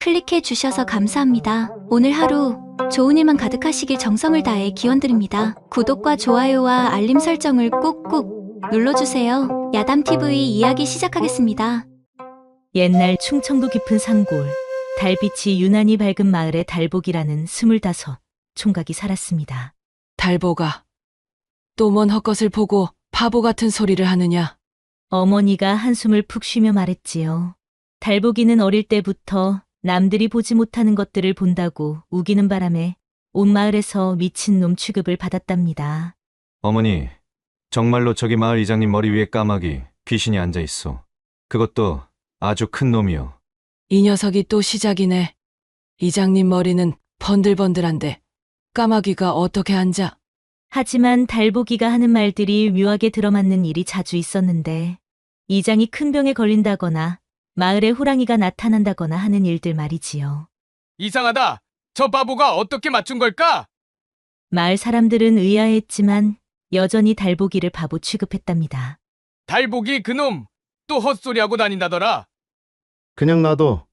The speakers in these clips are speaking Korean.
클릭해 주셔서 감사합니다. 오늘 하루 좋은 일만 가득하시길 정성을 다해 기원드립니다. 구독과 좋아요와 알림 설정을 꾹꾹 눌러주세요. 야담TV 이야기 시작하겠습니다. 옛날 충청도 깊은 산골, 달빛이 유난히 밝은 마을에 달복이라는 25 총각이 살았습니다. 달보가, 또 뭔 헛것을 보고 바보 같은 소리를 하느냐? 어머니가 한숨을 푹 쉬며 말했지요. 달복이는 어릴 때부터 남들이 보지 못하는 것들을 본다고 우기는 바람에 온 마을에서 미친놈 취급을 받았답니다. 어머니, 정말로 저기 마을 이장님 머리 위에 까마귀, 귀신이 앉아 있어. 그것도 아주 큰 놈이요. 이 녀석이 또 시작이네. 이장님 머리는 번들번들한데 까마귀가 어떻게 앉아? 하지만 달복이가 하는 말들이 묘하게 들어맞는 일이 자주 있었는데 이장이 큰 병에 걸린다거나 마을에 호랑이가 나타난다거나 하는 일들 말이지요. 이상하다. 저 바보가 어떻게 맞춘 걸까? 마을 사람들은 의아해했지만 여전히 달복이를 바보 취급했답니다. 달복이 그놈 또 헛소리하고 다닌다더라. 그냥 놔둬.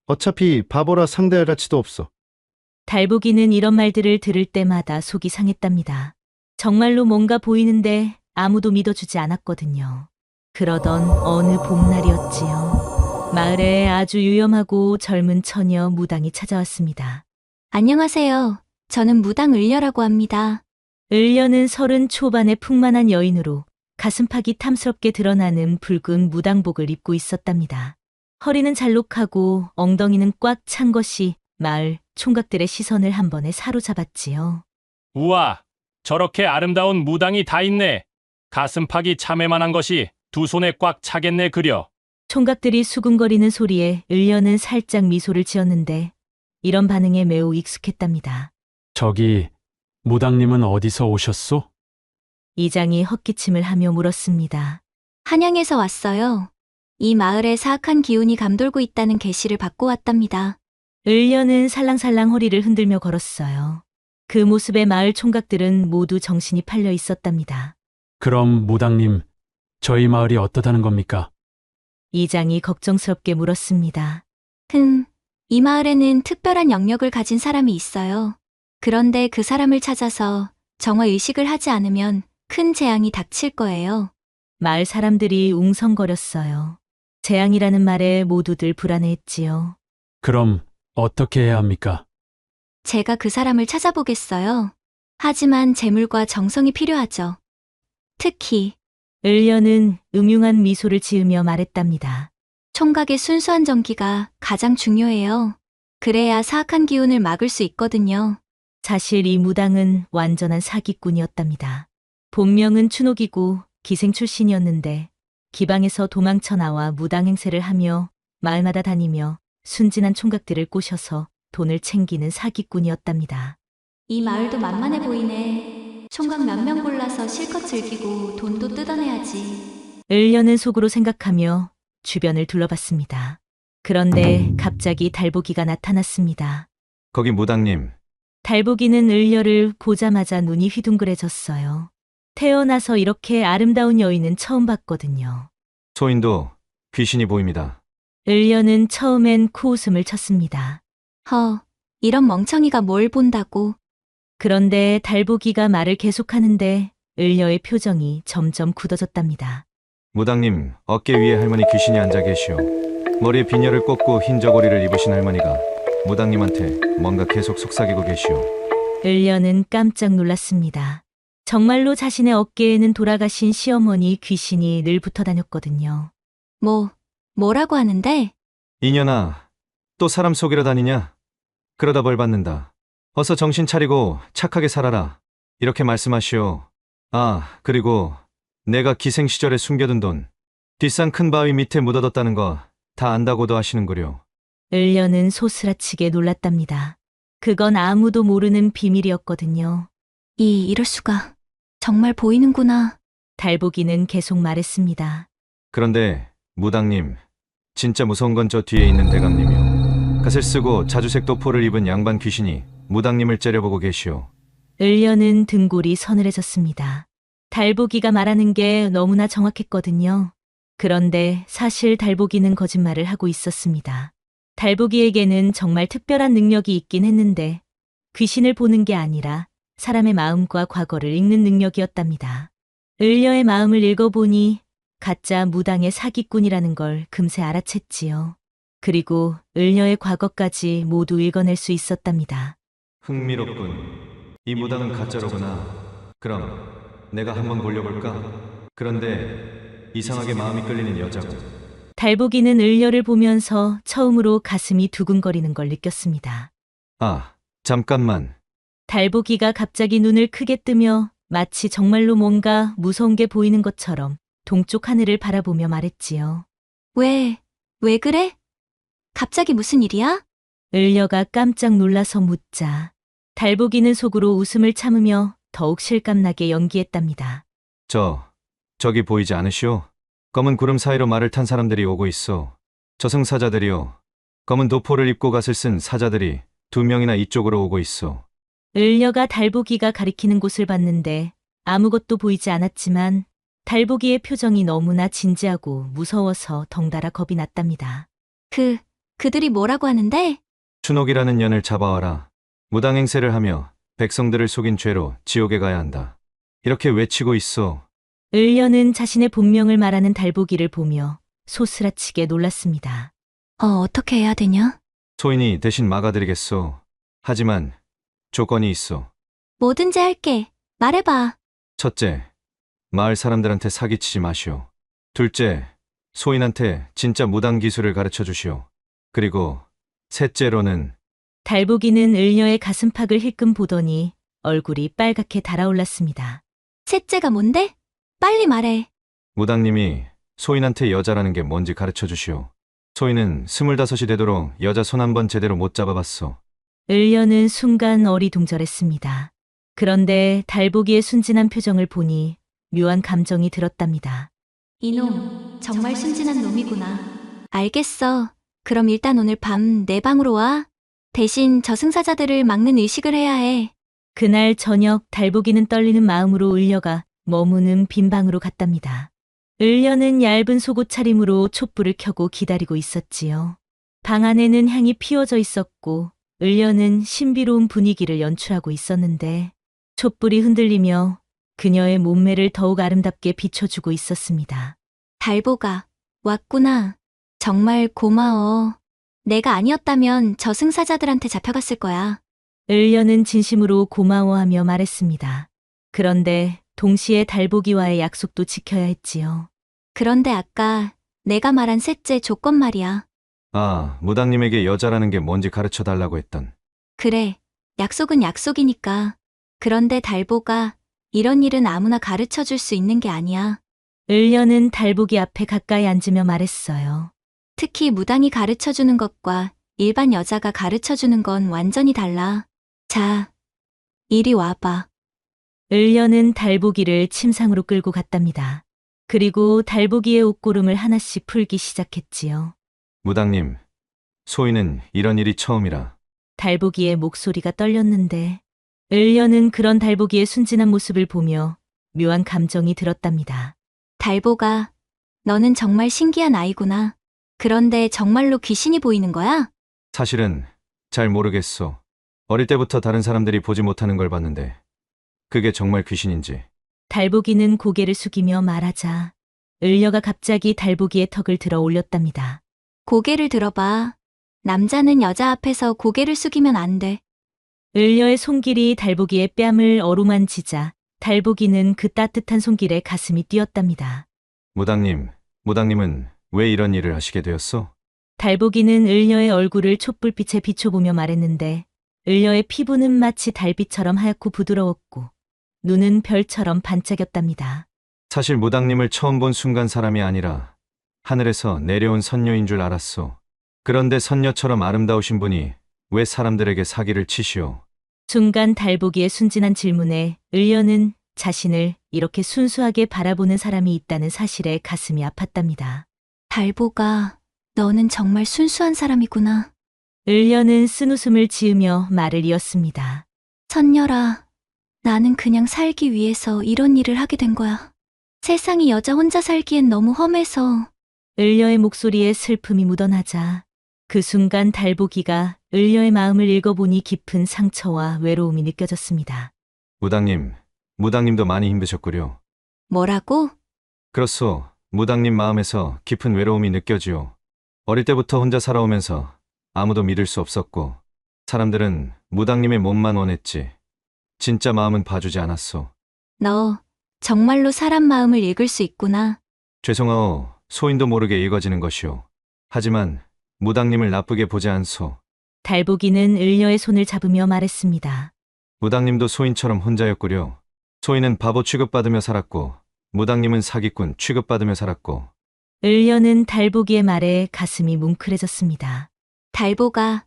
어차피 바보라 상대할 가치도 없어. 달복이는 이런 말들을 들을 때마다 속이 상했답니다. 정말로 뭔가 보이는데 아무도 믿어주지 않았거든요. 그러던 어느 봄날이었지요. 마을에 아주 유염하고 젊은 처녀 무당이 찾아왔습니다. 안녕하세요. 저는 무당 을려라고 합니다. 을려는 30 초반의 풍만한 여인으로 가슴팍이 탐스럽게 드러나는 붉은 무당복을 입고 있었답니다. 허리는 잘록하고 엉덩이는 꽉 찬 것이 마을 총각들의 시선을 한 번에 사로잡았지요. 우와, 저렇게 아름다운 무당이 다 있네. 가슴팍이 참외만한 것이 두 손에 꽉 차겠네 그려. 총각들이 수군거리는 소리에 을려는 살짝 미소를 지었는데 이런 반응에 매우 익숙했답니다. 저기, 무당님은 어디서 오셨소? 이장이 헛기침을 하며 물었습니다. 한양에서 왔어요. 이 마을에 사악한 기운이 감돌고 있다는 계시를 받고 왔답니다. 을려는 살랑살랑 허리를 흔들며 걸었어요. 그 모습에 마을 총각들은 모두 정신이 팔려 있었답니다. 그럼 무당님, 저희 마을이 어떠다는 겁니까? 이장이 걱정스럽게 물었습니다. 이 마을에는 특별한 영역을 가진 사람이 있어요. 그런데 그 사람을 찾아서 정화 의식을 하지 않으면 큰 재앙이 닥칠 거예요. 마을 사람들이 웅성거렸어요. 재앙이라는 말에 모두들 불안해했지요. 그럼 어떻게 해야 합니까? 제가 그 사람을 찾아보겠어요. 하지만 재물과 정성이 필요하죠. 특히 을려는 음흉한 미소를 지으며 말했답니다. 총각의 순수한 정기가 가장 중요해요. 그래야 사악한 기운을 막을 수 있거든요. 사실 이 무당은 완전한 사기꾼이었답니다. 본명은 춘옥이고 기생 출신이었는데 기방에서 도망쳐 나와 무당 행세를 하며 마을마다 다니며 순진한 총각들을 꼬셔서 돈을 챙기는 사기꾼이었답니다. 이 마을도 만만해 보이네. 총각 몇 명 골라서 실컷 즐기고 돈도 뜯어내야지. 을려는 속으로 생각하며 주변을 둘러봤습니다. 그런데 갑자기 달복이가 나타났습니다. 거기 무당님, 달복이는 을려를 보자마자 눈이 휘둥그레졌어요. 태어나서 이렇게 아름다운 여인은 처음 봤거든요. 소인도 귀신이 보입니다. 을려는 처음엔 코웃음을 쳤습니다. 이런 멍청이가 뭘 본다고. 그런데 달복이가 말을 계속하는데 을려의 표정이 점점 굳어졌답니다. 무당님, 어깨 위에 할머니 귀신이 앉아 계시오. 머리에 비녀를 꽂고 흰 저고리를 입으신 할머니가 무당님한테 뭔가 계속 속삭이고 계시오. 을려는 깜짝 놀랐습니다. 정말로 자신의 어깨에는 돌아가신 시어머니 귀신이 늘 붙어 다녔거든요. 뭐라고 하는데? 이년아, 또 사람 속이러 다니냐? 그러다 벌 받는다. 어서 정신 차리고 착하게 살아라. 이렇게 말씀하시오. 아, 그리고 내가 기생 시절에 숨겨둔 돈, 뒷산 큰 바위 밑에 묻어뒀다는 거 다 안다고도 하시는구려. 을려는 소스라치게 놀랐답니다. 그건 아무도 모르는 비밀이었거든요. 이럴 수가. 정말 보이는구나. 달복이는 계속 말했습니다. 그런데 무당님, 진짜 무서운 건 저 뒤에 있는 대감님이요. 갓을 쓰고 자주색 도포를 입은 양반 귀신이 무당님을 째려보고 계시오. 을려는 등골이 서늘해졌습니다. 달복이가 말하는 게 너무나 정확했거든요. 그런데 사실 달복이는 거짓말을 하고 있었습니다. 달보기에게는 정말 특별한 능력이 있긴 했는데 귀신을 보는 게 아니라 사람의 마음과 과거를 읽는 능력이었답니다. 을려의 마음을 읽어보니 가짜 무당의 사기꾼이라는 걸 금세 알아챘지요. 그리고 을려의 과거까지 모두 읽어낼 수 있었답니다. 흥미롭군. 이 무당은 가짜로구나. 그럼 내가 한번 몰려볼까? 그런데 이상하게 마음이 끌리는 여자고. 달보기는 을려를 보면서 처음으로 가슴이 두근거리는 걸 느꼈습니다. 아, 잠깐만. 달보기가 갑자기 눈을 크게 뜨며 마치 정말로 뭔가 무서운 게 보이는 것처럼 동쪽 하늘을 바라보며 말했지요. 왜 그래? 갑자기 무슨 일이야? 을려가 깜짝 놀라서 묻자 달보기는 속으로 웃음을 참으며 더욱 실감나게 연기했답니다. 저기 보이지 않으시오? 검은 구름 사이로 말을 탄 사람들이 오고 있어. 저승사자들이요. 검은 도포를 입고 갓을 쓴 사자들이 2명이나 이쪽으로 오고 있어. 을려가 달보기가 가리키는 곳을 봤는데 아무것도 보이지 않았지만 달보기의 표정이 너무나 진지하고 무서워서 덩달아 겁이 났답니다. 그들이 뭐라고 하는데? 추녹이라는 년을 잡아와라. 무당행세를 하며 백성들을 속인 죄로 지옥에 가야 한다. 이렇게 외치고 있어. 을려는 자신의 본명을 말하는 달보기를 보며 소스라치게 놀랐습니다. 어떻게 해야 되냐? 소인이 대신 막아드리겠소. 하지만 조건이 있어. 뭐든지 할게. 말해봐. 첫째, 마을 사람들한테 사기치지 마시오. 둘째, 소인한테 진짜 무당 기술을 가르쳐 주시오. 그리고 셋째로는 달보기는 을려의 가슴팍을 힐끔 보더니 얼굴이 빨갛게 달아올랐습니다. 셋째가 뭔데? 빨리 말해. 무당님이 소인한테 여자라는 게 뭔지 가르쳐 주시오. 소인은 25이 되도록 여자 손 한 번 제대로 못 잡아봤어. 을려는 순간 어리둥절했습니다. 그런데 달보기의 순진한 표정을 보니 묘한 감정이 들었답니다. 이놈, 정말 순진한 놈이구나. 알겠어. 그럼 일단 오늘 밤 내 방으로 와. 대신 저승사자들을 막는 의식을 해야 해. 그날 저녁 달보기는 떨리는 마음으로 을려가 머무는 빈 방으로 갔답니다. 을려는 얇은 속옷 차림으로 촛불을 켜고 기다리고 있었지요. 방 안에는 향이 피워져 있었고 을려는 신비로운 분위기를 연출하고 있었는데 촛불이 흔들리며 그녀의 몸매를 더욱 아름답게 비춰주고 있었습니다. 달보가 왔구나. 정말 고마워. 내가 아니었다면 저승사자들한테 잡혀갔을 거야. 을려는 진심으로 고마워하며 말했습니다. 그런데 동시에 달보기와의 약속도 지켜야 했지요. 그런데 아까 내가 말한 셋째 조건 말이야. 아, 무당님에게 여자라는 게 뭔지 가르쳐 달라고 했던. 그래, 약속은 약속이니까. 그런데 달보가 이런 일은 아무나 가르쳐 줄 수 있는 게 아니야. 을려는 달보기 앞에 가까이 앉으며 말했어요. 특히 무당이 가르쳐 주는 것과 일반 여자가 가르쳐 주는 건 완전히 달라. 자, 이리 와봐. 을려는 달보기를 침상으로 끌고 갔답니다. 그리고 달보기의 옷고름을 하나씩 풀기 시작했지요. 무당님, 소인은 이런 일이 처음이라. 달보기의 목소리가 떨렸는데 을려는 그런 달보기의 순진한 모습을 보며 묘한 감정이 들었답니다. 달보가, 너는 정말 신기한 아이구나. 그런데 정말로 귀신이 보이는 거야? 사실은 잘 모르겠소. 어릴 때부터 다른 사람들이 보지 못하는 걸 봤는데 그게 정말 귀신인지. 달보기는 고개를 숙이며 말하자 을려가 갑자기 달보기의 턱을 들어 올렸답니다. 고개를 들어봐. 남자는 여자 앞에서 고개를 숙이면 안 돼. 을려의 손길이 달보기의 뺨을 어루만지자 달보기는 그 따뜻한 손길에 가슴이 뛰었답니다. 무당님은 왜 이런 일을 하시게 되었소? 달보기는 을려의 얼굴을 촛불빛에 비춰보며 말했는데 을려의 피부는 마치 달빛처럼 하얗고 부드러웠고 눈은 별처럼 반짝였답니다. 사실 무당님을 처음 본 순간 사람이 아니라 하늘에서 내려온 선녀인 줄 알았소. 그런데 선녀처럼 아름다우신 분이 왜 사람들에게 사기를 치시오? 순간 달보기의 순진한 질문에 을려는 자신을 이렇게 순수하게 바라보는 사람이 있다는 사실에 가슴이 아팠답니다. 달보가, 너는 정말 순수한 사람이구나. 을려는 쓴웃음을 지으며 말을 이었습니다. 선녀라, 나는 그냥 살기 위해서 이런 일을 하게 된 거야. 세상이 여자 혼자 살기엔 너무 험해서. 을려의 목소리에 슬픔이 묻어나자 그 순간 달보기가 을려의 마음을 읽어보니 깊은 상처와 외로움이 느껴졌습니다. 무당님도 많이 힘드셨구려. 뭐라고? 그렇소. 무당님 마음에서 깊은 외로움이 느껴지오. 어릴 때부터 혼자 살아오면서 아무도 믿을 수 없었고, 사람들은 무당님의 몸만 원했지. 진짜 마음은 봐주지 않았소. 너 정말로 사람 마음을 읽을 수 있구나. 죄송하오. 소인도 모르게 읽어지는 것이오. 하지만 무당님을 나쁘게 보지 않소. 달보기는 을려의 손을 잡으며 말했습니다. 무당님도 소인처럼 혼자였구려. 소인은 바보 취급받으며 살았고, 무당님은 사기꾼 취급받으며 살았고. 을려는 달보기의 말에 가슴이 뭉클해졌습니다. 달보가,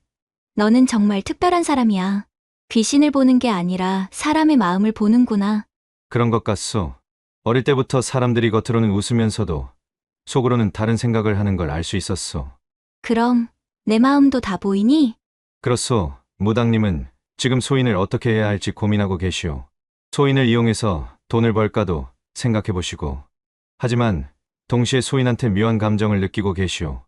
너는 정말 특별한 사람이야. 귀신을 보는 게 아니라 사람의 마음을 보는구나. 그런 것 같소. 어릴 때부터 사람들이 겉으로는 웃으면서도 속으로는 다른 생각을 하는 걸 알 수 있었소. 그럼 내 마음도 다 보이니? 그렇소. 무당님은 지금 소인을 어떻게 해야 할지 고민하고 계시오. 소인을 이용해서 돈을 벌까도 생각해 보시고. 하지만 동시에 소인한테 묘한 감정을 느끼고 계시오.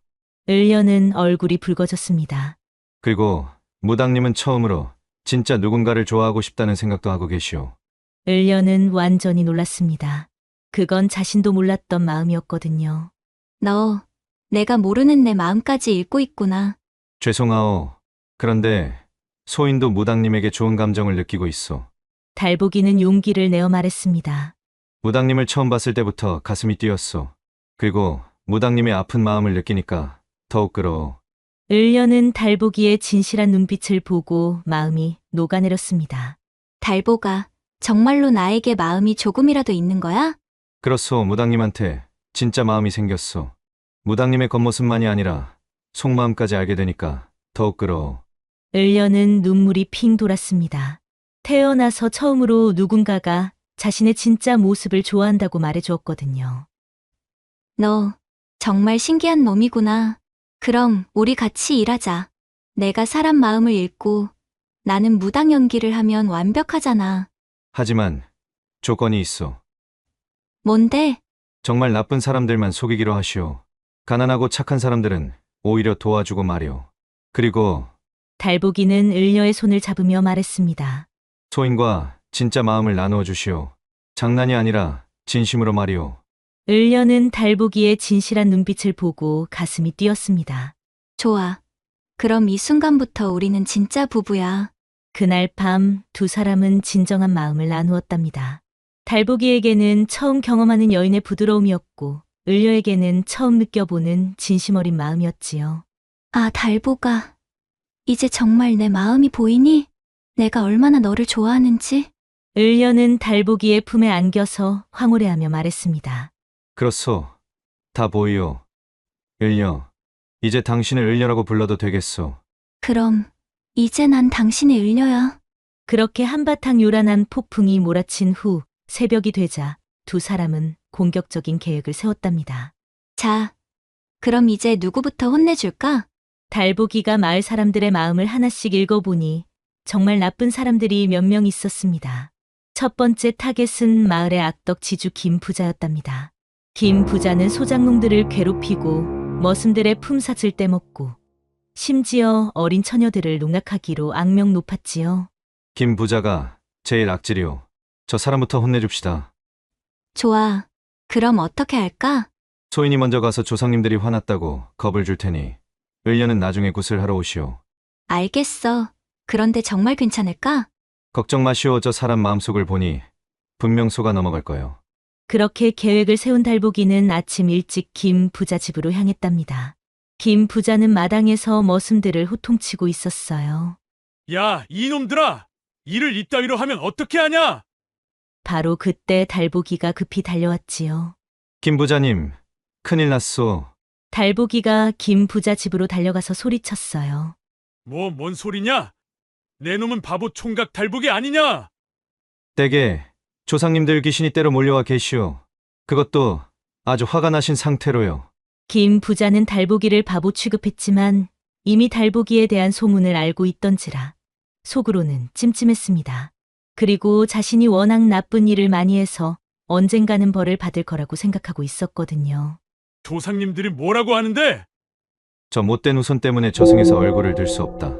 을려는 얼굴이 붉어졌습니다. 그리고 무당님은 처음으로 진짜 누군가를 좋아하고 싶다는 생각도 하고 계시오. 을려는 완전히 놀랐습니다. 그건 자신도 몰랐던 마음이었거든요. 너, 내가 모르는 내 마음까지 읽고 있구나. 죄송하오. 그런데 소인도 무당님에게 좋은 감정을 느끼고 있어. 달보기는 용기를 내어 말했습니다. 무당님을 처음 봤을 때부터 가슴이 뛰었어. 그리고 무당님의 아픈 마음을 느끼니까 더욱 그러워. 을려는 달보기의 진실한 눈빛을 보고 마음이 녹아내렸습니다. 달보가, 정말로 나에게 마음이 조금이라도 있는 거야? 그렇소. 무당님한테 진짜 마음이 생겼어. 무당님의 겉모습만이 아니라 속마음까지 알게 되니까 더욱 그러워. 을려는 눈물이 핑 돌았습니다. 태어나서 처음으로 누군가가 자신의 진짜 모습을 좋아한다고 말해주었거든요. 너, 정말 신기한 놈이구나. 그럼 우리 같이 일하자. 내가 사람 마음을 읽고 나는 무당 연기를 하면 완벽하잖아. 하지만 조건이 있어. 뭔데? 정말 나쁜 사람들만 속이기로 하시오. 가난하고 착한 사람들은 오히려 도와주고 말이오. 그리고 달보기는 을려의 손을 잡으며 말했습니다. 소인과 진짜 마음을 나누어 주시오. 장난이 아니라 진심으로 말이오. 을려는 달보기의 진실한 눈빛을 보고 가슴이 뛰었습니다. 좋아. 그럼 이 순간부터 우리는 진짜 부부야. 그날 밤 두 사람은 진정한 마음을 나누었답니다. 달보기에게는 처음 경험하는 여인의 부드러움이었고 을려에게는 처음 느껴보는 진심 어린 마음이었지요. 아, 달보가. 이제 정말 내 마음이 보이니? 내가 얼마나 너를 좋아하는지? 을려는 달보기의 품에 안겨서 황홀해하며 말했습니다. 그렇소. 다 보이오. 을려. 이제 당신을 을려라고 불러도 되겠소. 그럼 이제 난 당신의 을려야. 그렇게 한바탕 요란한 폭풍이 몰아친 후 새벽이 되자 두 사람은 공격적인 계획을 세웠답니다. 자, 그럼 이제 누구부터 혼내줄까? 달보기가 마을 사람들의 마음을 하나씩 읽어보니 정말 나쁜 사람들이 몇 명 있었습니다. 첫 번째 타겟은 마을의 악덕 지주 김 부자였답니다. 김 부자는 소장농들을 괴롭히고 머슴들의 품삯을 떼먹고 심지어 어린 처녀들을 농락하기로 악명 높았지요. 김 부자가 제일 악질이오. 저 사람부터 혼내줍시다. 좋아. 그럼 어떻게 할까? 소인이 먼저 가서 조상님들이 화났다고 겁을 줄 테니 을려는 나중에 굿을 하러 오시오. 알겠어. 그런데 정말 괜찮을까? 걱정 마시오. 저 사람 마음속을 보니 분명 속아 넘어갈 거예요. 그렇게 계획을 세운 달보기는 아침 일찍 김 부자 집으로 향했답니다. 김 부자는 마당에서 머슴들을 호통치고 있었어요. 야, 이놈들아! 일을 이따위로 하면 어떻게 하냐? 바로 그때 달보기가 급히 달려왔지요. 김 부자님, 큰일 났소. 달보기가 김 부자 집으로 달려가서 소리쳤어요. 뭔 소리냐? 내 놈은 바보 총각 달보기 아니냐? 댁에 조상님들 귀신이 때로 몰려와 계시오. 그것도 아주 화가 나신 상태로요. 김 부자는 달보기를 바보 취급했지만 이미 달보기에 대한 소문을 알고 있던지라 속으로는 찜찜했습니다. 그리고 자신이 워낙 나쁜 일을 많이 해서 언젠가는 벌을 받을 거라고 생각하고 있었거든요. 조상님들이 뭐라고 하는데? 저 못된 후손 때문에 저승에서 얼굴을 들 수 없다.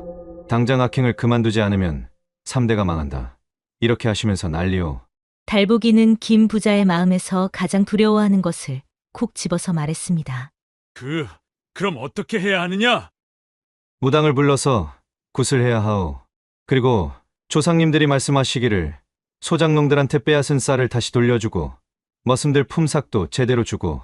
당장 악행을 그만두지 않으면 3대가 망한다. 이렇게 하시면서 난리요. 달보기는 김 부자의 마음에서 가장 두려워하는 것을 콕 집어서 말했습니다. 그럼 어떻게 해야 하느냐? 무당을 불러서 굿을 해야 하오. 그리고 조상님들이 말씀하시기를 소장농들한테 빼앗은 쌀을 다시 돌려주고 머슴들 품삯도 제대로 주고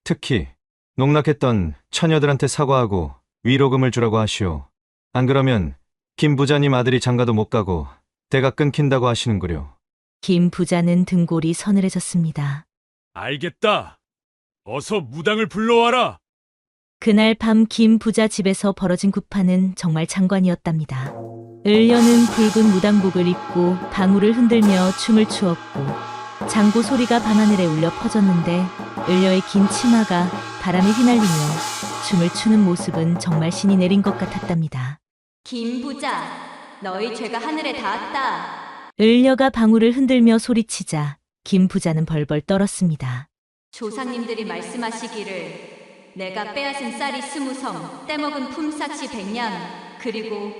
특히 농락했던 처녀들한테 사과하고 위로금을 주라고 하시오. 안 그러면 김 부자님 아들이 장가도 못 가고 대가 끊긴다고 하시는구려. 김 부자는 등골이 서늘해졌습니다. 알겠다. 어서 무당을 불러와라. 그날 밤 김 부자 집에서 벌어진 구파는 정말 장관이었답니다. 을려는 붉은 무당복을 입고 방울을 흔들며 춤을 추었고 장구 소리가 밤하늘에 울려 퍼졌는데 을려의 긴 치마가 바람에 휘날리며 춤을 추는 모습은 정말 신이 내린 것 같았답니다. 김 부자, 너희 죄가 하늘에 닿았다. 을려가 방울을 흔들며 소리치자 김 부자는 벌벌 떨었습니다. 조상님들이 말씀하시기를 내가 빼앗은 쌀이 20섬, 떼먹은 품삯이 100냥, 그리고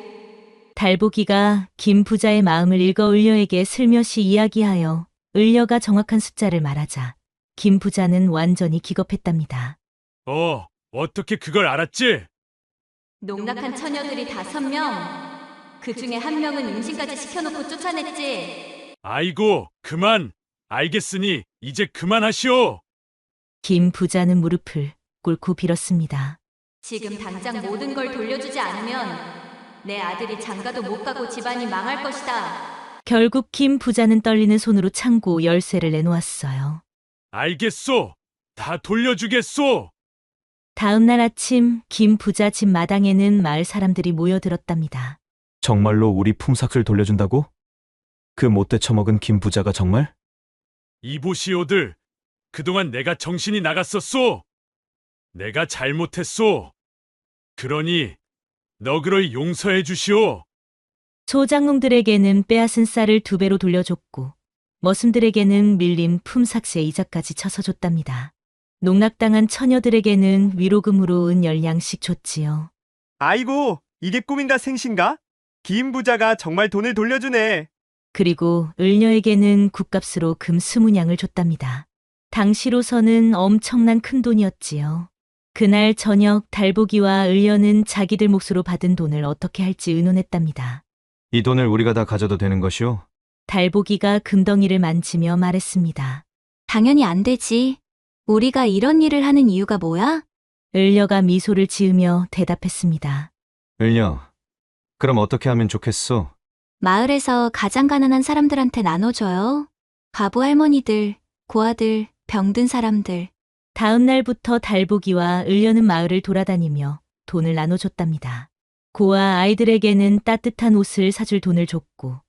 달보기가 김 부자의 마음을 읽어 을려에게 슬며시 이야기하여 을려가 정확한 숫자를 말하자 김 부자는 완전히 기겁했답니다. 어떻게 그걸 알았지? 농락한 처녀들이 5명, 그 중에 1명은 임신까지 시켜놓고 쫓아냈지. 아이고, 그만. 알겠으니 이제 그만하시오. 김 부자는 무릎을 꿇고 빌었습니다. 지금 당장 모든 걸 돌려주지 않으면 내 아들이 장가도 못 가고 집안이 망할 것이다. 결국 김 부자는 떨리는 손으로 창고 열쇠를 내놓았어요. 알겠소. 다 돌려주겠소. 다음 날 아침 김 부자 집 마당에는 마을 사람들이 모여들었답니다. 정말로 우리 품삯을 돌려준다고? 그 못돼 처먹은 김 부자가 정말? 이보시오들, 그동안 내가 정신이 나갔었소. 내가 잘못했소. 그러니 너그러이 용서해 주시오. 소장농들에게는 빼앗은 쌀을 2배로 돌려줬고 머슴들에게는 밀린 품삯의 이자까지 쳐서 줬답니다. 농락당한 처녀들에게는 위로금으로 은 10냥씩 줬지요. 아이고, 이게 꿈인가 생신가? 김 부자가 정말 돈을 돌려주네. 그리고 을녀에게는 굿값으로 금 20냥을 줬답니다. 당시로서는 엄청난 큰 돈이었지요. 그날 저녁 달보기와 을려는 자기들 몫으로 받은 돈을 어떻게 할지 의논했답니다. 이 돈을 우리가 다 가져도 되는 것이오? 달보기가 금덩이를 만지며 말했습니다. 당연히 안 되지. 우리가 이런 일을 하는 이유가 뭐야? 을려가 미소를 지으며 대답했습니다. 을려, 그럼 어떻게 하면 좋겠소? 마을에서 가장 가난한 사람들한테 나눠줘요. 과부 할머니들, 고아들, 병든 사람들. 다음 날부터 달보기와 을려는 마을을 돌아다니며 돈을 나눠줬답니다. 고아 아이들에게는 따뜻한 옷을 사줄 돈을 줬고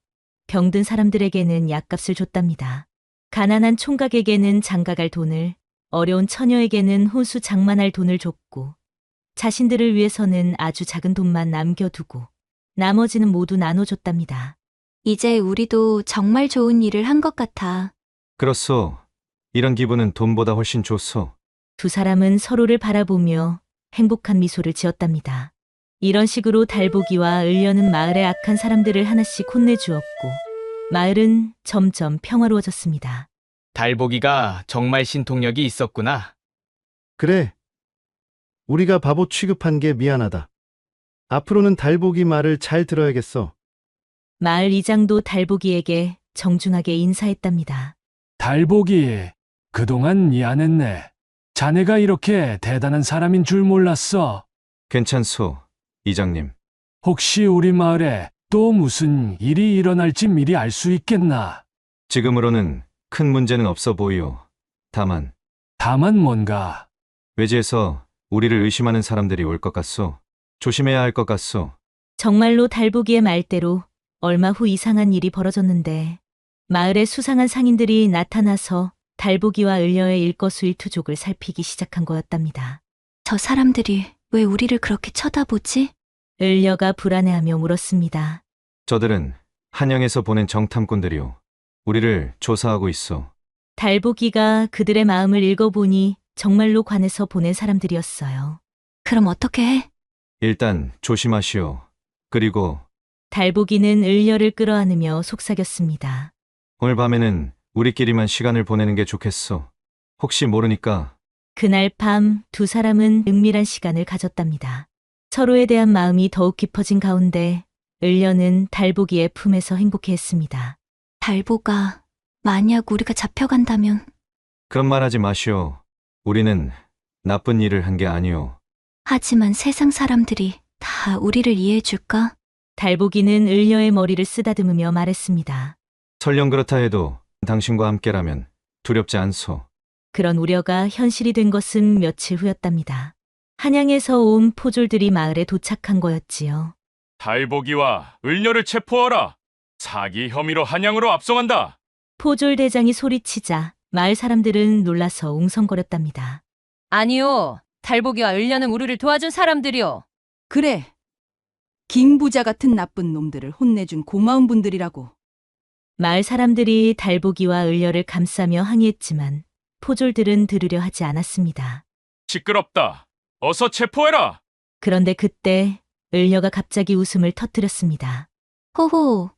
병든 사람들에게는 약값을 줬답니다. 가난한 총각에게는 장가갈 돈을, 어려운 처녀에게는 혼수 장만할 돈을 줬고 자신들을 위해서는 아주 작은 돈만 남겨두고 나머지는 모두 나눠줬답니다. 이제 우리도 정말 좋은 일을 한 것 같아. 그렇소. 이런 기분은 돈보다 훨씬 좋소. 두 사람은 서로를 바라보며 행복한 미소를 지었답니다. 이런 식으로 달보기와 을려는 마을의 악한 사람들을 하나씩 혼내주었고 마을은 점점 평화로워졌습니다. 달보기가 정말 신통력이 있었구나. 그래. 우리가 바보 취급한 게 미안하다. 앞으로는 달보기 말을 잘 들어야겠어. 마을 이장도 달보기에게 정중하게 인사했답니다. 달보기, 그동안 미안했네. 자네가 이렇게 대단한 사람인 줄 몰랐어. 괜찮소, 이장님. 혹시 우리 마을에 또 무슨 일이 일어날지 미리 알 수 있겠나? 지금으로는 큰 문제는 없어 보이오. 다만 뭔가? 외지에서 우리를 의심하는 사람들이 올 것 같소. 조심해야 할 것 같소. 정말로 달보기의 말대로 얼마 후 이상한 일이 벌어졌는데 마을에 수상한 상인들이 나타나서 달보기와 을려의 일거수일투족을 살피기 시작한 거였답니다. 저 사람들이 왜 우리를 그렇게 쳐다보지? 을려가 불안해하며 물었습니다. 저들은 한양에서 보낸 정탐꾼들이오. 우리를 조사하고 있어. 달보기가 그들의 마음을 읽어보니 정말로 관에서 보낸 사람들이었어요. 그럼 어떻게 해? 일단 조심하시오. 그리고 달보기는 을려를 끌어안으며 속삭였습니다. 오늘 밤에는 우리끼리만 시간을 보내는 게 좋겠소. 혹시 모르니까. 그날 밤 두 사람은 은밀한 시간을 가졌답니다. 서로에 대한 마음이 더욱 깊어진 가운데 을려는 달보기의 품에서 행복해했습니다. 달보가 만약 우리가 잡혀간다면 그런 말 하지 마시오. 우리는 나쁜 일을 한 게 아니오. 하지만 세상 사람들이 다 우리를 이해해줄까? 달보기는 을려의 머리를 쓰다듬으며 말했습니다. 설령 그렇다 해도 당신과 함께라면 두렵지 않소. 그런 우려가 현실이 된 것은 며칠 후였답니다. 한양에서 온 포졸들이 마을에 도착한 거였지요. 달보기와 을녀를 체포하라. 사기 혐의로 한양으로 압송한다. 포졸 대장이 소리치자 마을 사람들은 놀라서 웅성거렸답니다. 아니요. 달보기와 을려는 우리를 도와준 사람들이요. 그래. 김 부자 같은 나쁜 놈들을 혼내준 고마운 분들이라고. 마을 사람들이 달보기와 을려를 감싸며 항의했지만 포졸들은 들으려 하지 않았습니다. 시끄럽다. 어서 체포해라. 그런데 그때 을려가 갑자기 웃음을 터뜨렸습니다. 호호,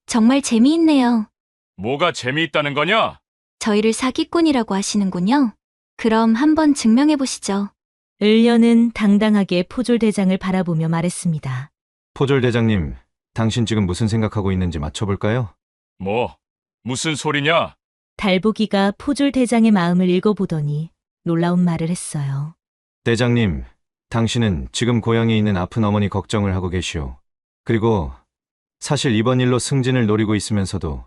정말 재미있네요. 뭐가 재미있다는 거냐? 저희를 사기꾼이라고 하시는군요. 그럼 한번 증명해보시죠. 을려는 당당하게 포졸 대장을 바라보며 말했습니다. 포졸 대장님, 당신 지금 무슨 생각하고 있는지 맞춰볼까요? 무슨 소리냐? 달보기가 포졸 대장의 마음을 읽어보더니 놀라운 말을 했어요. 대장님, 당신은 지금 고향에 있는 아픈 어머니 걱정을 하고 계시오. 그리고 사실 이번 일로 승진을 노리고 있으면서도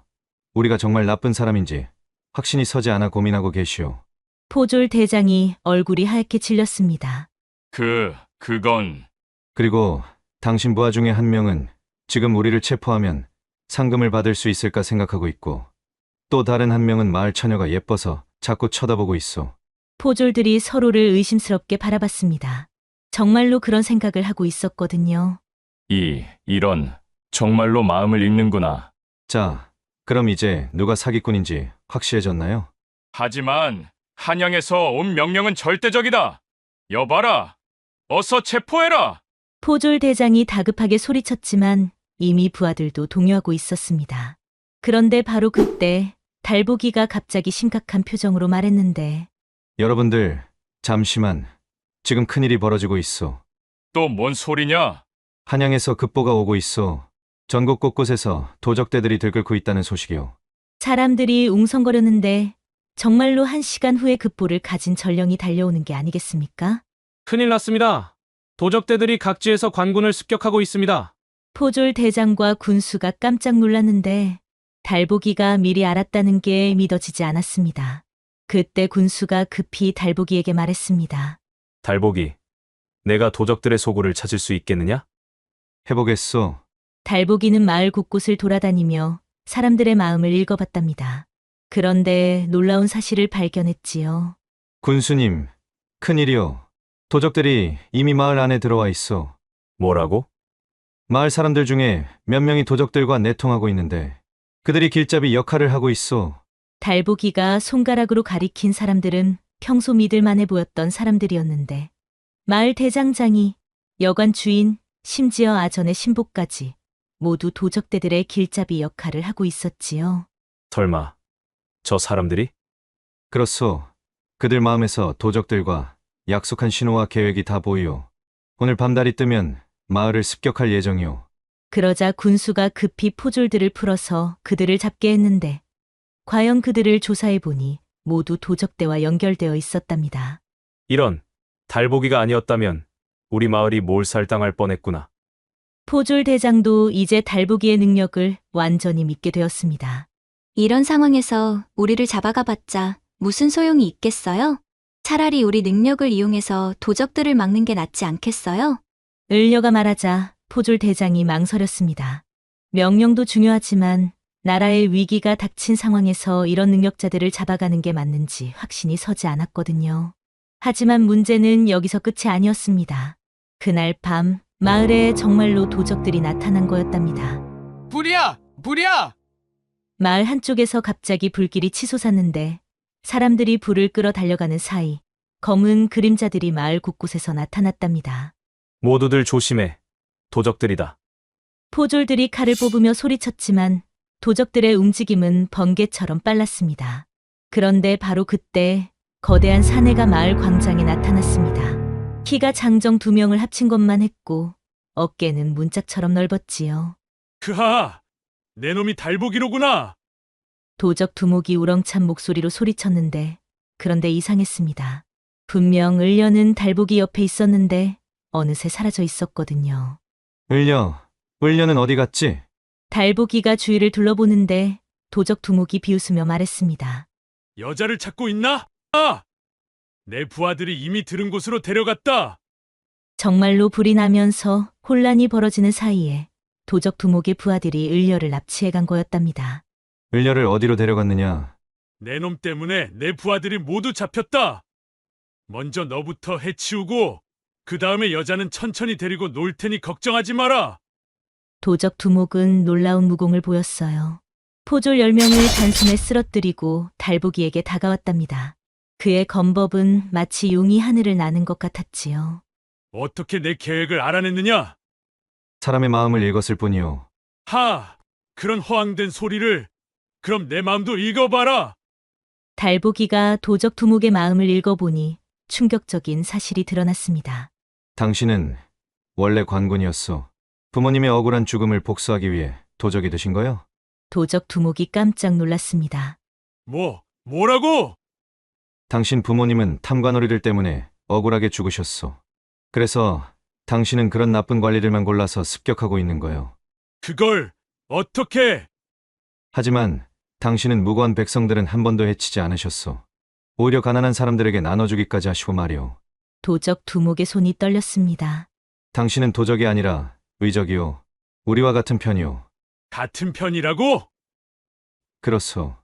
우리가 정말 나쁜 사람인지 확신이 서지 않아 고민하고 계시오. 포졸 대장이 얼굴이 하얗게 질렸습니다. 그건 그리고 당신 부하 중에 한 명은 지금 우리를 체포하면 상금을 받을 수 있을까 생각하고 있고, 또 다른 한 명은 마을 처녀가 예뻐서 자꾸 쳐다보고 있어. 포졸들이 서로를 의심스럽게 바라봤습니다. 정말로 그런 생각을 하고 있었거든요. 이런 정말로 마음을 읽는구나. 자, 그럼 이제 누가 사기꾼인지 확실해졌나요? 하지만 한양에서 온 명령은 절대적이다. 여봐라. 어서 체포해라. 포졸 대장이 다급하게 소리쳤지만 이미 부하들도 동요하고 있었습니다. 그런데 바로 그때 달보기가 갑자기 심각한 표정으로 말했는데, 여러분들, 잠시만. 지금 큰일이 벌어지고 있어. 또 뭔 소리냐? 한양에서 급보가 오고 있어. 전국 곳곳에서 도적대들이 들끓고 있다는 소식이요. 사람들이 웅성거렸는데 정말로 1시간 후에 급보를 가진 전령이 달려오는 게 아니겠습니까? 큰일 났습니다. 도적대들이 각지에서 관군을 습격하고 있습니다. 포졸 대장과 군수가 깜짝 놀랐는데 달보기가 미리 알았다는 게 믿어지지 않았습니다. 그때 군수가 급히 달보기에게 말했습니다. 달보기, 내가 도적들의 소굴을 찾을 수 있겠느냐? 해보겠소. 달보기는 마을 곳곳을 돌아다니며 사람들의 마음을 읽어봤답니다. 그런데 놀라운 사실을 발견했지요. 군수님, 큰일이요. 도적들이 이미 마을 안에 들어와 있어. 뭐라고? 마을 사람들 중에 몇 명이 도적들과 내통하고 있는데 그들이 길잡이 역할을 하고 있어. 달보기가 손가락으로 가리킨 사람들은 평소 믿을만해 보였던 사람들이었는데 마을 대장장이, 여관 주인, 심지어 아전의 신복까지 모두 도적대들의 길잡이 역할을 하고 있었지요. 설마 저 사람들이? 그렇소. 그들 마음에서 도적들과 약속한 신호와 계획이 다 보이오. 오늘 밤달이 뜨면 마을을 습격할 예정이오. 그러자 군수가 급히 포졸들을 풀어서 그들을 잡게 했는데 과연 그들을 조사해보니 모두 도적대와 연결되어 있었답니다. 이런, 달보기가 아니었다면 우리 마을이 몰살당할 뻔했구나. 포졸 대장도 이제 달보기의 능력을 완전히 믿게 되었습니다. 이런 상황에서 우리를 잡아가봤자 무슨 소용이 있겠어요? 차라리 우리 능력을 이용해서 도적들을 막는 게 낫지 않겠어요? 을려가 말하자 포졸 대장이 망설였습니다. 명령도 중요하지만 나라의 위기가 닥친 상황에서 이런 능력자들을 잡아가는 게 맞는지 확신이 서지 않았거든요. 하지만 문제는 여기서 끝이 아니었습니다. 그날 밤 마을에 정말로 도적들이 나타난 거였답니다. 불이야! 불이야! 마을 한쪽에서 갑자기 불길이 치솟았는데 사람들이 불을 끌어 달려가는 사이 검은 그림자들이 마을 곳곳에서 나타났답니다. 모두들 조심해. 도적들이다. 포졸들이 칼을 뽑으며 소리쳤지만 도적들의 움직임은 번개처럼 빨랐습니다. 그런데 바로 그때 거대한 사내가 마을 광장에 나타났습니다. 키가 장정 2명을 합친 것만 했고 어깨는 문짝처럼 넓었지요. 그하! 내 놈이 달보기로구나! 도적 두목이 우렁찬 목소리로 소리쳤는데 그런데 이상했습니다. 분명 을려는 달보기 옆에 있었는데 어느새 사라져 있었거든요. 을려는 어디 갔지? 달보기가 주위를 둘러보는데 도적 두목이 비웃으며 말했습니다. 여자를 찾고 있나? 아! 내 부하들이 이미 들은 곳으로 데려갔다! 정말로 불이 나면서 혼란이 벌어지는 사이에 도적 두목의 부하들이 을려를 납치해 간 거였답니다. 을려를 어디로 데려갔느냐? 내 놈 때문에 내 부하들이 모두 잡혔다! 먼저 너부터 해치우고 그 다음에 여자는 천천히 데리고 놀 테니 걱정하지 마라! 도적 두목은 놀라운 무공을 보였어요. 포졸 10명을 단숨에 쓰러뜨리고 달보기에게 다가왔답니다. 그의 검법은 마치 용이 하늘을 나는 것 같았지요. 어떻게 내 계획을 알아냈느냐? 사람의 마음을 읽었을 뿐이요. 하! 그런 허황된 소리를! 그럼 내 마음도 읽어봐라! 달보기가 도적 두목의 마음을 읽어보니 충격적인 사실이 드러났습니다. 당신은 원래 관군이었어. 부모님의 억울한 죽음을 복수하기 위해 도적이 되신 거요? 도적 두목이 깜짝 놀랐습니다. 뭐라고? 당신 부모님은 탐관오리들 때문에 억울하게 죽으셨어. 그래서 당신은 그런 나쁜 관리들만 골라서 습격하고 있는 거요. 그걸 어떻게? 하지만 당신은 무고한 백성들은 한 번도 해치지 않으셨어. 오히려 가난한 사람들에게 나눠주기까지 하시고 말이오. 도적 두목의 손이 떨렸습니다. 당신은 도적이 아니라 의적이요. 우리와 같은 편이요. 같은 편이라고? 그렇소.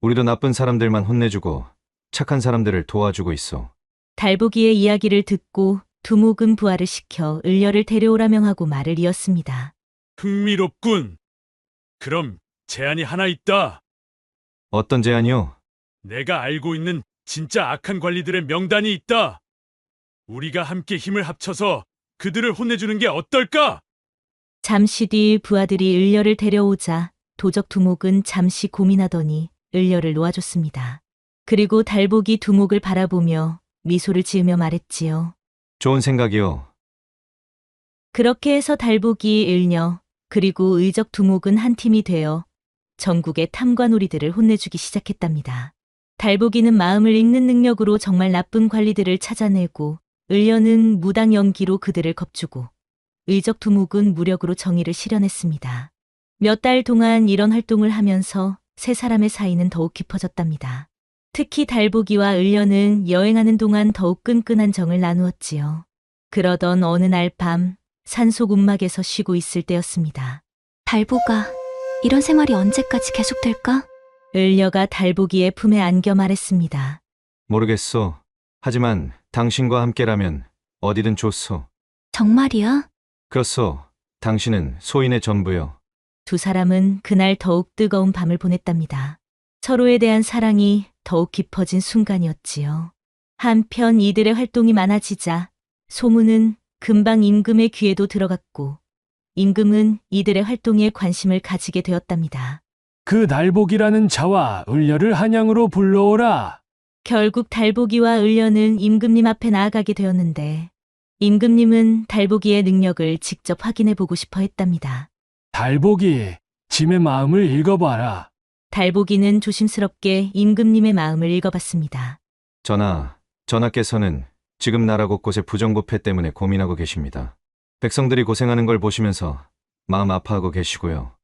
우리도 나쁜 사람들만 혼내주고 착한 사람들을 도와주고 있어. 달보기의 이야기를 듣고 두목은 부하를 시켜 을려를 데려오라 명하고 말을 이었습니다. 흥미롭군. 그럼 제안이 하나 있다. 어떤 제안이요? 내가 알고 있는 진짜 악한 관리들의 명단이 있다. 우리가 함께 힘을 합쳐서 그들을 혼내주는 게 어떨까? 잠시 뒤 부하들이 을려를 데려오자 도적 두목은 잠시 고민하더니 을려를 놓아줬습니다. 그리고 달보기 두목을 바라보며 미소를 지으며 말했지요. 좋은 생각이요. 그렇게 해서 달보기, 을려, 그리고 의적 두목은 한 팀이 되어 전국의 탐관오리들을 혼내주기 시작했답니다. 달보기는 마음을 읽는 능력으로 정말 나쁜 관리들을 찾아내고 을려는 무당 연기로 그들을 겁주고 의적 두목은 무력으로 정의를 실현했습니다. 몇 달 동안 이런 활동을 하면서 세 사람의 사이는 더욱 깊어졌답니다. 특히 달보기와 을려는 여행하는 동안 더욱 끈끈한 정을 나누었지요. 그러던 어느 날 밤 산속 움막에서 쉬고 있을 때였습니다. 달보가 이런 생활이 언제까지 계속될까? 을려가 달보기의 품에 안겨 말했습니다. 모르겠소. 하지만 당신과 함께라면 어디든 좋소. 정말이야? 그렇소. 당신은 소인의 전부요. 두 사람은 그날 더욱 뜨거운 밤을 보냈답니다. 서로에 대한 사랑이 더욱 깊어진 순간이었지요. 한편 이들의 활동이 많아지자 소문은 금방 임금의 귀에도 들어갔고 임금은 이들의 활동에 관심을 가지게 되었답니다. 그 달복이라는 자와 을려를 한양으로 불러오라. 결국 달보기와 을려는 임금님 앞에 나아가게 되었는데 임금님은 달보기의 능력을 직접 확인해 보고 싶어 했답니다. 달복이, 짐의 마음을 읽어봐라. 달보기는 조심스럽게 임금님의 마음을 읽어봤습니다. 전하께서는 지금 나라 곳곳의 부정부패 때문에 고민하고 계십니다. 백성들이 고생하는 걸 보시면서 마음 아파하고 계시고요.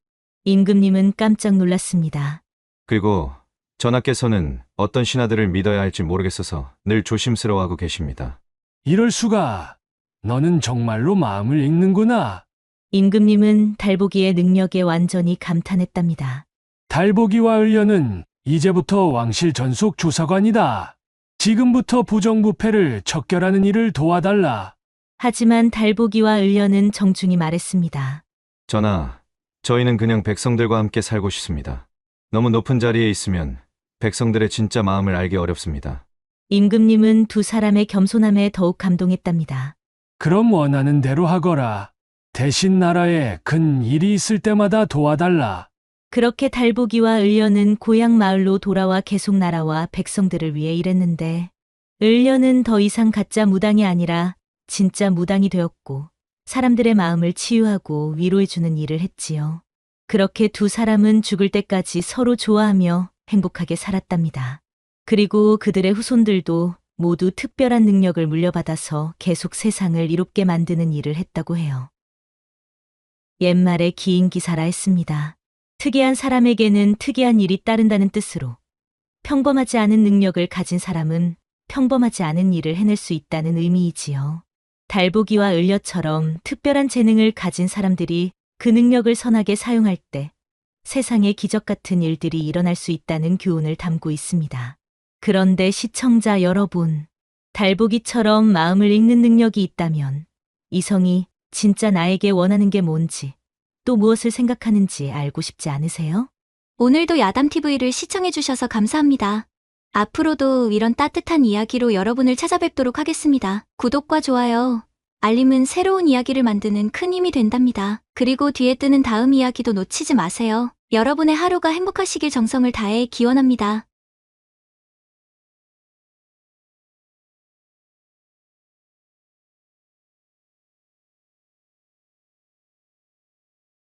임금님은 깜짝 놀랐습니다. 그리고 전하께서는 어떤 신하들을 믿어야 할지 모르겠어서 늘 조심스러워하고 계십니다. 이럴 수가. 너는 정말로 마음을 읽는구나. 임금님은 달보기의 능력에 완전히 감탄했답니다. 달보기와 을려는 이제부터 왕실 전속 조사관이다. 지금부터 부정부패를 척결하는 일을 도와달라. 하지만 달보기와 을려는 정중히 말했습니다. 전하, 저희는 그냥 백성들과 함께 살고 싶습니다. 너무 높은 자리에 있으면 백성들의 진짜 마음을 알기 어렵습니다. 임금님은 두 사람의 겸손함에 더욱 감동했답니다. 그럼 원하는 대로 하거라. 대신 나라에 큰 일이 있을 때마다 도와달라. 그렇게 달보기와 을려는 고향 마을로 돌아와 계속 나라와 백성들을 위해 일했는데 을려는 더 이상 가짜 무당이 아니라 진짜 무당이 되었고 사람들의 마음을 치유하고 위로해주는 일을 했지요. 그렇게 두 사람은 죽을 때까지 서로 좋아하며 행복하게 살았답니다. 그리고 그들의 후손들도 모두 특별한 능력을 물려받아서 계속 세상을 이롭게 만드는 일을 했다고 해요. 옛말에 기인기사라 했습니다. 특이한 사람에게는 특이한 일이 따른다는 뜻으로 평범하지 않은 능력을 가진 사람은 평범하지 않은 일을 해낼 수 있다는 의미이지요. 달보기와 을려처럼 특별한 재능을 가진 사람들이 그 능력을 선하게 사용할 때 세상에 기적 같은 일들이 일어날 수 있다는 교훈을 담고 있습니다. 그런데 시청자 여러분, 달보기처럼 마음을 읽는 능력이 있다면 이성이 진짜 나에게 원하는 게 뭔지 또 무엇을 생각하는지 알고 싶지 않으세요? 오늘도 야담TV를 시청해주셔서 감사합니다. 앞으로도 이런 따뜻한 이야기로 여러분을 찾아뵙도록 하겠습니다. 구독과 좋아요, 알림은 새로운 이야기를 만드는 큰 힘이 된답니다. 그리고 뒤에 뜨는 다음 이야기도 놓치지 마세요. 여러분의 하루가 행복하시길 정성을 다해 기원합니다.